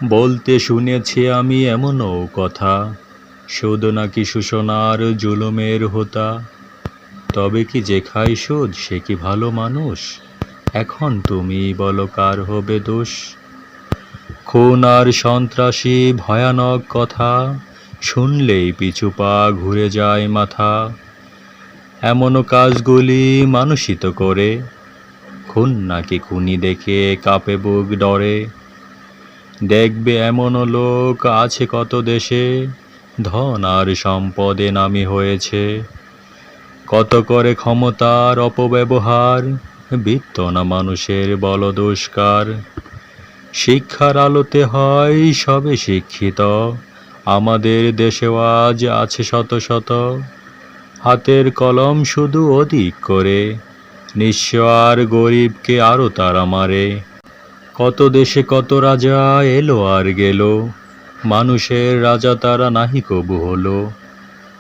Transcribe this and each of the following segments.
বলতে শুনেছি আমি এমনও কথা, সুদ নাকি শোষণার জুলুমের হোতা। তবে কি যে খায় সুদ সে কি ভালো মানুষ? এখন তুমি বলো কার হবে দোষ? খুন আর সন্ত্রাসী ভয়ানক কথা, শুনলেই পিছু পা ঘুরে যায় মাথা। এমনও কাজগুলি মানুষই তো করে, খুন নাকি খুনি দেখে কাঁপে বুক ডরে। দেখবে এমনও লোক আছে কত দেশে, ধন আর সম্পদে নামি হয়েছে। কত করে ক্ষমতার অপব্যবহার, বিত্ত না মানুষের বলদোষ্কার। শিক্ষার আলোতে হয় সবে শিক্ষিত, আমাদের দেশেও আজ আছে শত শত। হাতের কলম শুধু অধিক করে, নিঃস্ব আর গরিবকে আরো তারা মারে। কত দেশে কত রাজা এলো আর গেল, মানুষের রাজা তারা নাহি কবু হলো।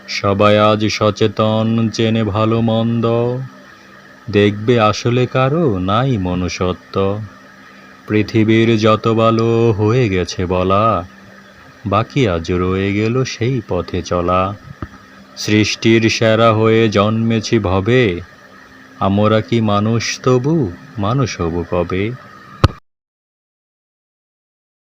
সবাই আজ সচেতন, চেনে ভালো মন্দ, দেখবে আসলে কারো নাই মনুষ্যত্ব। পৃথিবীর যত ভালো হয়ে গেছে বলা, বাকি আজ রয়ে গেল সেই পথে চলা। সৃষ্টির সেরা হয়ে জন্মেছি ভবে, আমরা কি মানুষ তবু মানুষ হব কবে?